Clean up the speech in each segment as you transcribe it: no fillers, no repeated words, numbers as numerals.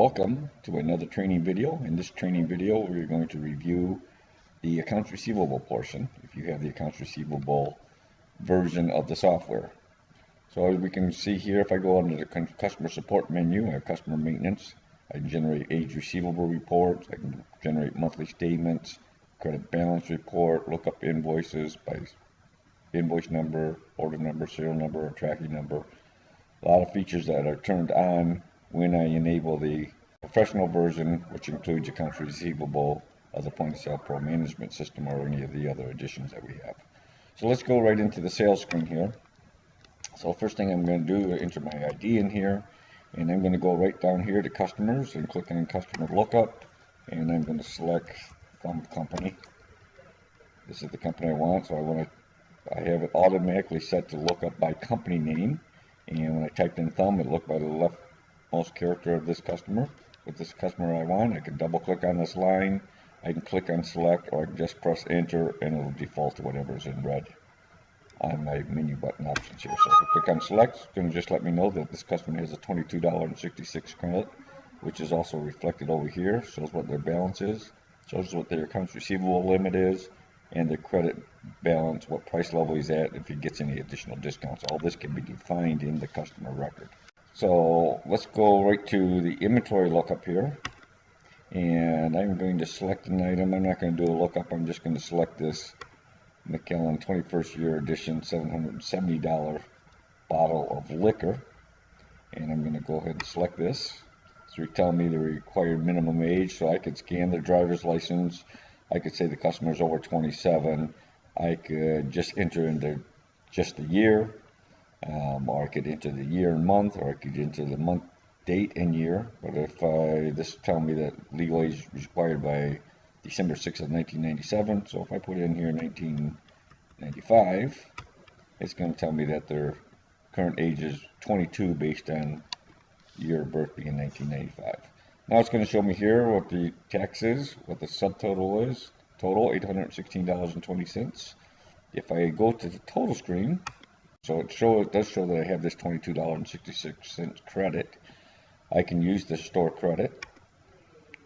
Welcome to another training video. In this training video, we're going to review the accounts receivable portion, if you have the accounts receivable version of the software. So as we can see here, if I go under the customer support menu, I have customer maintenance. I can generate age receivable reports. I can generate monthly statements, credit balance report, look up invoices by invoice number, order number, serial number, or tracking number. A lot of features that are turned on when I enable the professional version, which includes accounts receivable of the point of sale pro management system or any of the other additions that we have. So let's go right into the sales screen here. So first thing I'm going to do is enter my ID in here, and I'm going to go right down here to customers and click on customer lookup, and I'm going to select from company. This is the company I want, so I have it automatically set to look up by company name, and when I typed in thumb, it looked by the leftmost character of this customer. With this customer I want, I can double click on this line, I can click on select, or I can just press enter and it'll default to whatever is in red on my menu button options here. So if I click on select, it's going to just let me know that this customer has a $22.66 credit, which is also reflected over here. Shows what their balance is, shows what their accounts receivable limit is, and their credit balance, what price level he's at, if he gets any additional discounts. All this can be defined in the customer record. So let's go right to the inventory lookup here, and I'm going to select an item. I'm not going to do a lookup, I'm just going to select this Macallan 21st year edition $770 bottle of liquor, and I'm going to go ahead and select this. So you're telling me the required minimum age, so I could scan their driver's license. I could say the customer's over 27. I could just enter into just the year, or I could enter the year and month, or I could enter the month, date, and year. But if this is telling me that legal age is required by December 6th of 1997, so if I put in here 1995, it's going to tell me that their current age is 22 based on year of birth being 1995. Now it's going to show me here what the tax is, what the subtotal is. Total $816.20. If I go to the total screen, so it does show that I have this $22.66 credit. I can use the store credit.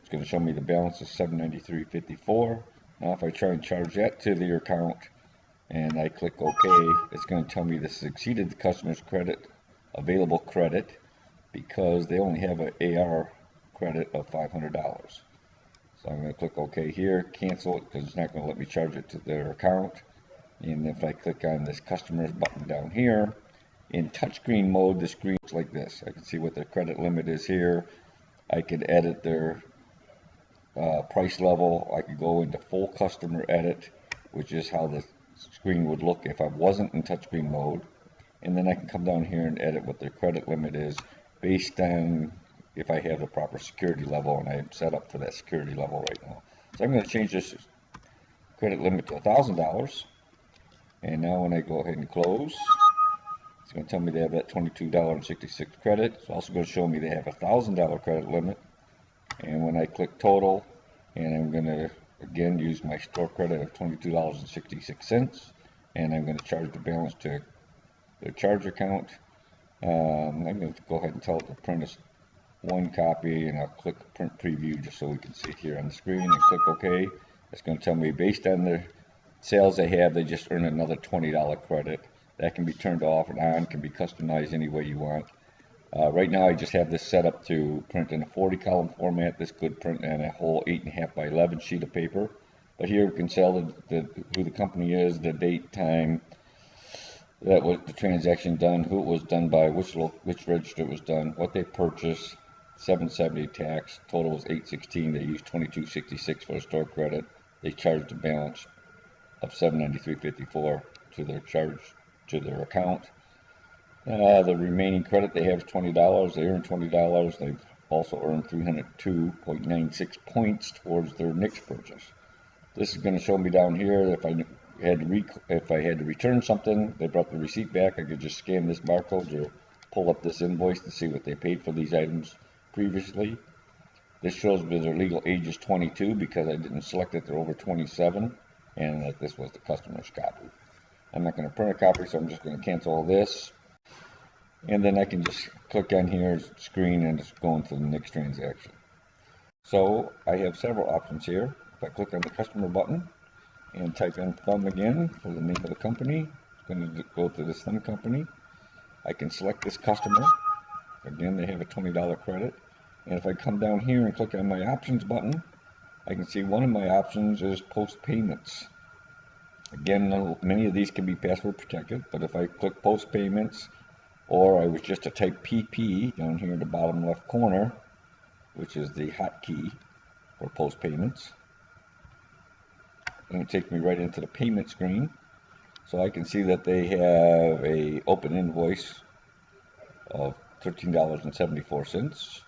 It's going to show me the balance is $793.54. Now if I try and charge that to their account and I click OK, it's going to tell me this exceeded the customer's available credit, because they only have an AR credit of $500. So I'm going to click OK here, cancel it, because it's not going to let me charge it to their account. And if I click on this customers button down here, in touchscreen mode, the screen looks like this. I can see what their credit limit is here. I could edit their price level. I could go into full customer edit, which is how the screen would look if I wasn't in touchscreen mode. And then I can come down here and edit what their credit limit is based on if I have the proper security level, and I'm set up for that security level right now. So I'm going to change this credit limit to $1,000. And now when I go ahead and close, it's going to tell me they have that $22.66 credit. It's also going to show me they have a $1,000 credit limit. And when I click total, and I'm going to again use my store credit of $22.66, and I'm going to charge the balance to their charge account. I'm going to go ahead and tell it to print us one copy, and I'll click print preview just so we can see it here on the screen, and click OK. It's going to tell me based on the sales they have, they just earn another $20 credit. That can be turned off and on, can be customized any way you want. Right now I just have this set up to print in a 40 column format. This could print in a whole 8.5 by 11 sheet of paper. But here we can tell who the company is, the date, time, that was the transaction done, who it was done by, which register it was done, what they purchased, $770 tax, total was $816. They used $22.66 for the store credit. They charged a balance of $793.54 to their account. The remaining credit they have is $20. They earned $20. They've also earned 302.96 points towards their next purchase. This is going to show me down here if I had to return something, they brought the receipt back, I could just scan this barcode or pull up this invoice to see what they paid for these items previously. This shows me their legal age is 22 because I didn't select that they're over 27, and that this was the customer's copy. I'm not going to print a copy, so I'm just going to cancel all this. and then I can just click on here, screen, and just go into the next transaction. So I have several options here. If I click on the customer button and type in thumb again for the name of the company, it's going to go to this thumb company. I can select this customer. Again, they have a $20 credit. And if I come down here and click on my options button, I can see one of my options is post payments. Again, many of these can be password protected, but if I click post payments, or I was just to type PP down here in the bottom left corner, which is the hotkey for post payments, and it takes me right into the payment screen. So I can see that they have a open invoice of $13.74.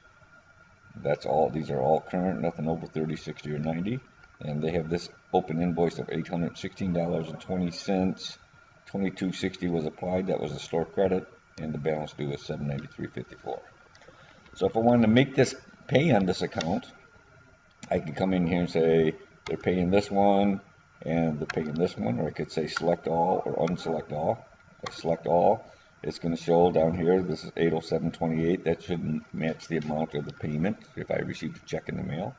That's all. These are all current, nothing over 30, 60, or 90. And they have this open invoice of $816.20. $22.60 was applied. That was the store credit, and the balance due is $793.54. So if I wanted to make this pay on this account, I could come in here and say they're paying this one and they're paying this one, or I could say select all or unselect all. If I select all, it's going to show down here, this is $807.28. That should match the amount of the payment if I received a check in the mail.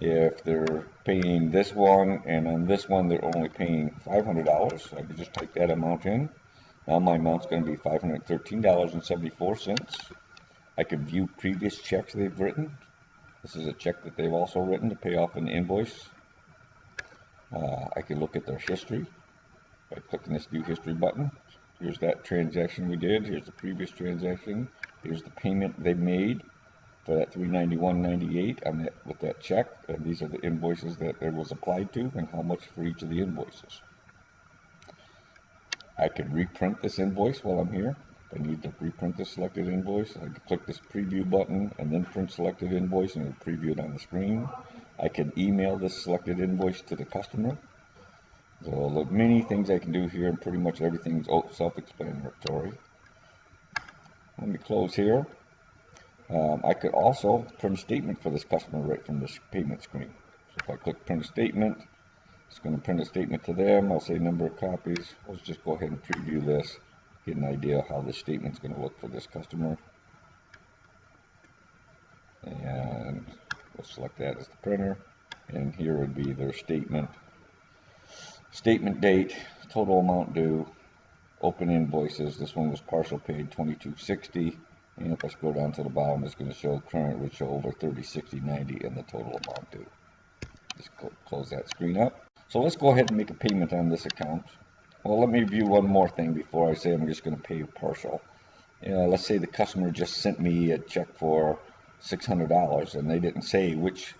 If they're paying this one and on this one they're only paying $500, I could just type that amount in. Now my amount's going to be $513.74. I could view previous checks they've written. This is a check that they've also written to pay off an invoice. I could look at their history by clicking this view history button. Here's that transaction we did. Here's the previous transaction. Here's the payment they made for that $391.98 on that with that check. And these are the invoices that it was applied to and how much for each of the invoices. I could reprint this invoice while I'm here. If I need to reprint the selected invoice, I could click this preview button and then print selected invoice and it'll preview it on the screen. I can email this selected invoice to the customer. So look, many things I can do here, and pretty much everything is self-explanatory. Let me close here. I could also print a statement for this customer right from this payment screen. So if I click print a statement, it's going to print a statement to them. I'll say number of copies. Let's just go ahead and preview this, get an idea of how this statement's going to look for this customer. And we'll select that as the printer. And here would be their statement. Statement date, total amount due, open invoices. This one was partial paid, $22.60. And if I scroll down to the bottom, it's going to show current, which show over $30.60.90 and the total amount due. Just close that screen up. So let's go ahead and make a payment on this account. Well, let me review one more thing before I say I'm just going to pay partial. Let's say the customer just sent me a check for $600 and they didn't say which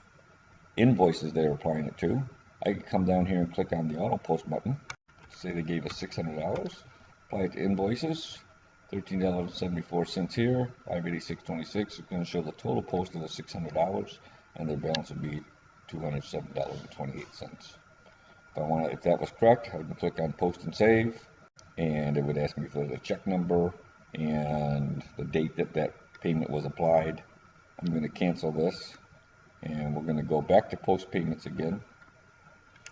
invoices they were applying it to. I could come down here and click on the auto post button. Say they gave us $600. Apply it to invoices. $13.74 here. $586.26. It's going to show the total post of the $600, and their balance would be $207.28. If that was correct, I would click on post and save, and it would ask me for the check number and the date that that payment was applied. I'm going to cancel this, and we're going to go back to post payments again.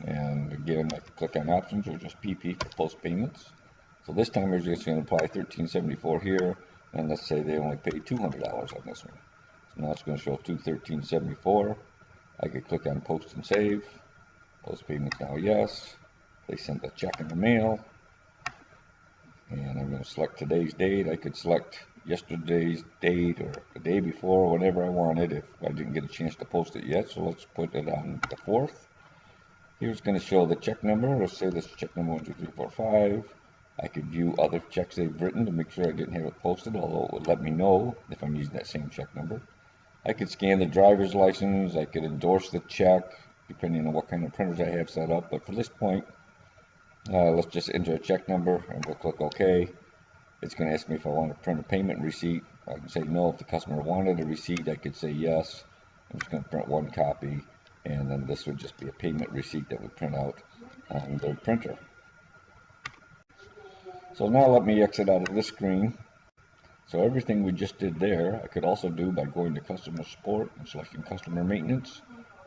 And again, I can click on options or just PP for post payments. So this time we're just going to apply $13.74 here, and let's say they only paid $200 on this one. So now it's going to show $213.74. I could click on post and save. Post payments now, yes. They sent a check in the mail, and I'm going to select today's date. I could select yesterday's date or the day before, whatever I wanted if I didn't get a chance to post it yet. So let's put it on the 4th. Here's going to show the check number. Let's say this is check number 12345. I could view other checks they've written to make sure I didn't have it posted, although it would let me know if I'm using that same check number. I could scan the driver's license. I could endorse the check, depending on what kind of printers I have set up. But for this point, let's just enter a check number and we'll click OK. It's going to ask me if I want to print a payment receipt. I can say no. If the customer wanted a receipt, I could say yes. I'm just going to print one copy, and then this would just be a payment receipt that would print out on the printer. So now let me exit out of this screen. So everything we just did there, I could also do by going to customer support and selecting customer maintenance,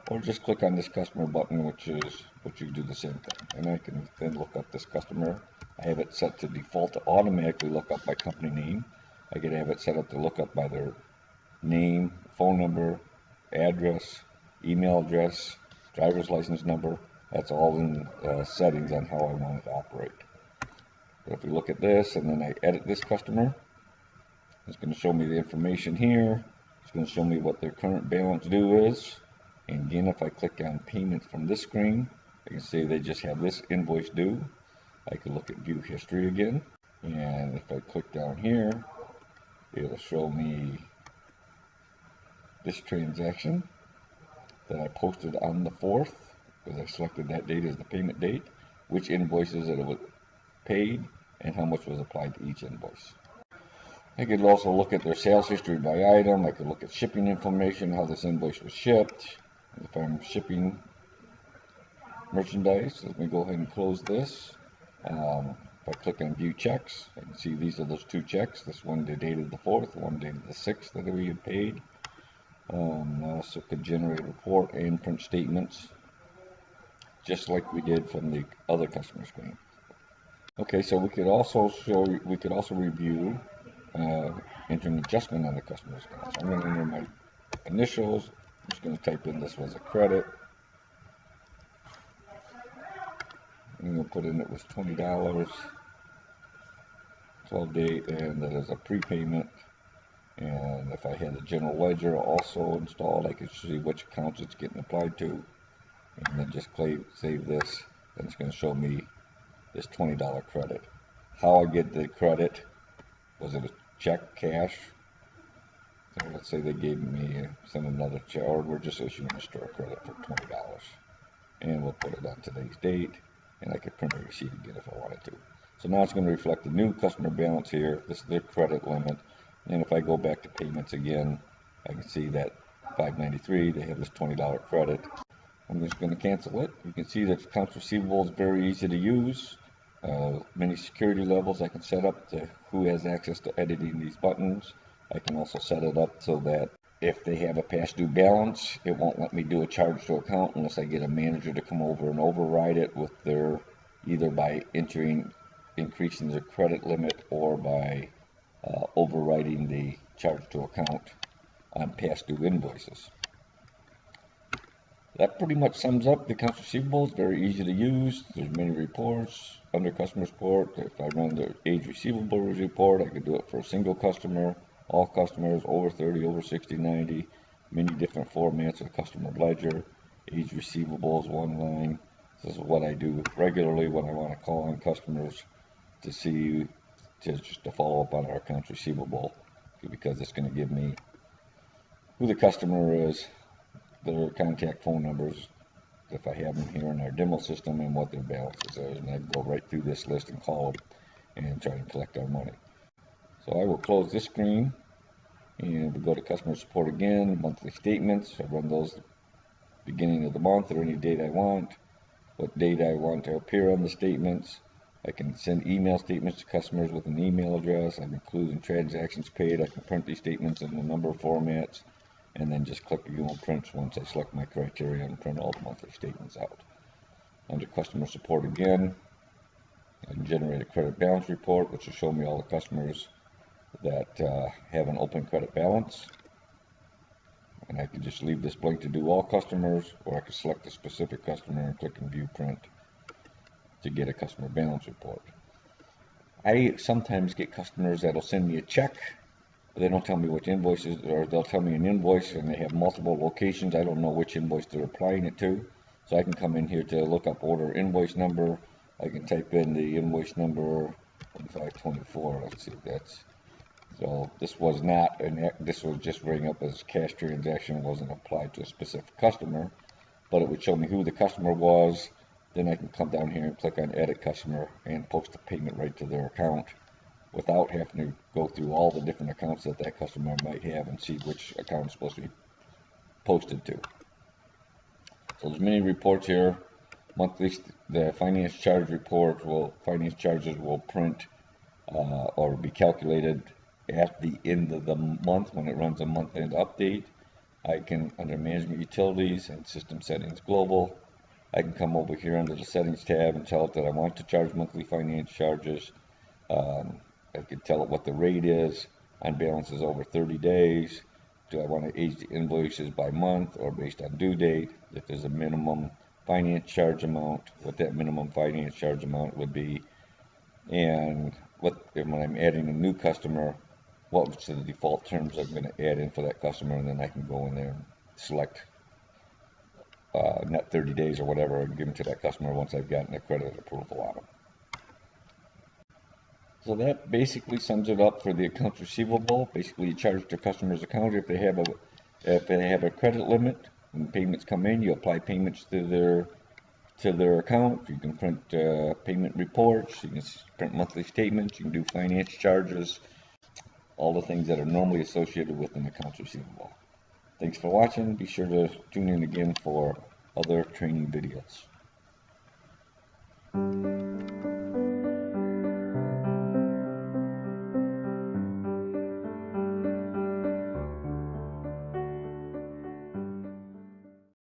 or just click on this customer button, which you do the same thing. And I can then look up this customer. I have it set to default to automatically look up by company name. I could have it set up to look up by their name, phone number, address, email address, driver's license number. That's all in settings on how I want it to operate. But if we look at this and then I edit this customer, it's going to show me the information here. It's going to show me what their current balance due is. And again, if I click on payments from this screen, I can see they just have this invoice due. I can look at view history again. And if I click down here, it'll show me this transaction that I posted on the 4th, because I selected that date as the payment date, which invoices it was paid, and how much was applied to each invoice. I could also look at their sales history by item. I could look at shipping information, how this invoice was shipped. If I'm shipping merchandise, let me go ahead and close this. If I click on view checks, I can see these are those two checks. This one dated the 4th, one dated the 6th that we had paid. I also could generate a report and print statements, just like we did from the other customer screen. Okay, so we could also review enter an adjustment on the customer's account. So I'm going to enter my initials. I'm just going to type in this was a credit. I'm going to put in it was $20, 12 date, and that is a prepayment. And if I had the general ledger also installed, I could see which accounts it's getting applied to. And then just save this, and it's going to show me this $20 credit. How I get the credit, was it a check, cash? So let's say they gave me, send another check, or we're just issuing a store credit for $20. And we'll put it on today's date, and I could print a receipt again if I wanted to. So now it's going to reflect the new customer balance here. This is their credit limit. And if I go back to payments again, I can see that $593, they have this $20 credit. I'm just going to cancel it. You can see that accounts receivable is very easy to use. Many security levels I can set up to who has access to editing these buttons. I can also set it up so that if they have a past due balance, it won't let me do a charge to account unless I get a manager to come over and override it with their, either by increasing their credit limit or by overriding the charge to account on past due invoices. That pretty much sums up the accounts receivable. It's very easy to use. There's many reports. Under customer support, if I run the age receivable report, I can do it for a single customer, all customers, over 30, over 60, 90, many different formats of customer ledger. Age receivables, one line. This is what I do regularly when I want to call on customers to see, just to follow up on our accounts receivable, because it's going to give me who the customer is, their contact phone numbers, if I have them here in our demo system, and what their balances are. And I go right through this list and call them and try and collect our money. So I will close this screen and we go to customer support again, monthly statements. I run those beginning of the month or any date I want, what date I want to appear on the statements. I can send email statements to customers with an email address. I'm including transactions paid. I can print these statements in a number of formats, and then just click View and Print once I select my criteria and print all the monthly statements out. Under customer support again, I can generate a credit balance report, which will show me all the customers that have an open credit balance. And I can just leave this blank to do all customers, or I can select a specific customer and click in View Print to get a customer balance report. I sometimes get customers that'll send me a check. They don't tell me which invoices, or they'll tell me an invoice and they have multiple locations. I don't know which invoice they're applying it to. So I can come in here to look up order invoice number. I can type in the invoice number 1524. Let's see if that's. So this was not this was just bringing up as cash transaction, wasn't applied to a specific customer, but it would show me who the customer was. Then I can come down here and click on edit customer and post a payment right to their account, without having to go through all the different accounts that that customer might have and see which account is supposed to be posted to. So there's many reports here. Monthly, the finance charge report finance charges will print or be calculated at the end of the month when it runs a month-end update. I can, under management utilities and system settings global, I can come over here under the settings tab and tell it that I want to charge monthly finance charges. I could tell it what the rate is. on balances over 30 days. Do I want to age the invoices by month or based on due date? If there's a minimum finance charge amount, what that minimum finance charge amount would be, and when I'm adding a new customer, what's the default terms I'm going to add in for that customer, and then I can go in there and select net 30 days or whatever and give them to that customer once I've gotten a credit approval on them. So that basically sums it up for the accounts receivable. Basically, you charge the customer's account if they have a credit limit. When payments come in, you apply payments to their account. You can print payment reports. You can print monthly statements. You can do finance charges. All the things that are normally associated with an accounts receivable. Thanks for watching. Be sure to tune in again for other training videos.